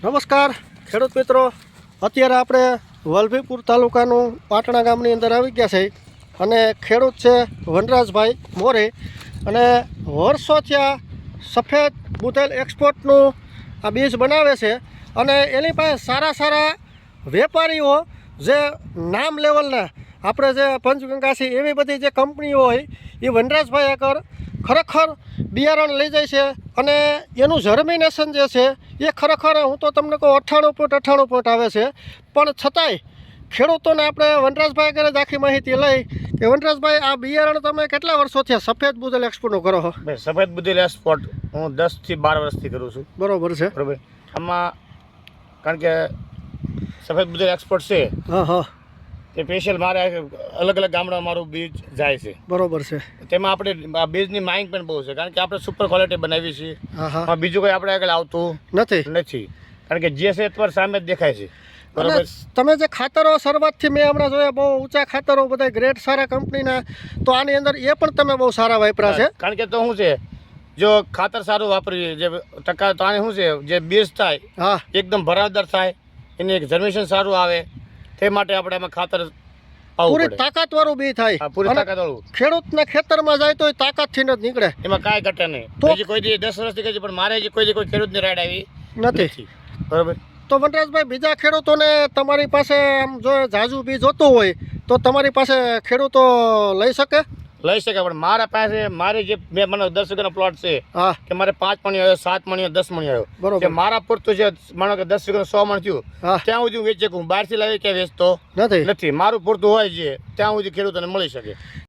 નમસ્કાર ખેડૂત મિત્રો, અત્યારે આપણે વલભીપુર તાલુકાનું પાટણા ગામની અંદર આવી ગયા છે અને ખેડૂત છે વનરાજભાઈ મોરે અને વર્ષોથી આ સફેદ બુધેલ એક્સપોર્ટનું આ બીજ બનાવે છે અને એની પાસે સારા વેપારીઓ જે નામ લેવલના આપણે જે પંચગંગા છે એવી બધી જે કંપનીઓ હોય એ વનરાજભાઈ આગળ ખરેખર બિયારણ લઈ જાય છે અને એનું જર્મિનેશન જે છે એ ખરેખર હું તો તમને કહું 98.98 આવે છે, પણ છતાંય ખેડૂતોને આપણે વનરાજભાઈ આગળ જ આખી માહિતી લઈ કે વનરાજભાઈ આ બિયારણ તમે કેટલા વર્ષોથી સફેદ બુધેલ એક્સપોર્ટનું કરો છો? સફેદ બુધેલ એક્સપોર્ટ હું 10 થી 12 વર્ષથી કરું છું. બરોબર છે. બરોબર. આમાં કારણ કે સફેદ બુધેલ એક્સપોર્ટ છે તે સ્પેશિયલ મારે અલગ અલગ ગામડા મારું બીજ જાય છે. બરોબર છે. તેમાં આપણે આ બીજની માંગ પણ બહુ છે કારણ કે આપણે સુપર ક્વોલિટી બનાવી છીએ. બીજું કોઈ આપણે આગળ આવતું નથી કારણ કે જે છે એ સામે જ દેખાય છે. બરોબર. તમે જે ખાતરો શરૂઆતથી મેં હમણાં જોયા બહુ ઊંચા ખાતરો બધા ગ્રેડ સારા કંપનીના, તો આની અંદર એ પણ તમે બહુ સારા વાપર્યા છે. કારણ કે તો શું છે, જો ખાતર સારું વાપરીએ જે ટકા તો આને શું છે જે બીજ થાય એકદમ ભરાવદાર થાય, એની એક જર્મિનેશન સારું આવે તે માટે આપણે આમાં ખાતર પૂરી તાકાતવાળું બી થાય. પૂરી તાકાતવાળું ખેડૂતના ખેતરમાં જાય તો તાકાતથી જ નીકળે, એમાં કાંઈ ઘટે નહીં. બીજી કોઈ 10 વર્ષથી કહે છે પણ મારે કોઈ ખેડૂતની રાઈડ આવી નથી. બરોબર. તો વનરાજભાઈ, બીજા ખેડૂતોને તમારી પાસે આમ જો ઝાઝુ બી જોતું હોય તો તમારી પાસે ખેડૂતો લઈ શકે પણ મારા પાસે મારે જે મેં મને 10 વીઘાનો પ્લોટ છે કે મારે 5 મણ આવ્યો, 7 મણ 10 મણ આવ્યો. બરોબર. મારા પૂરતું છે માનો કે 10 વીઘાનો 100 મણ થયું ત્યાં સુધી હું વેચી શકું. બહારથી લાવી ક્યાં વેચતો નથી. મારું પૂરતું હોય છે ત્યાં સુધી ખેડૂતોને મળી શકે.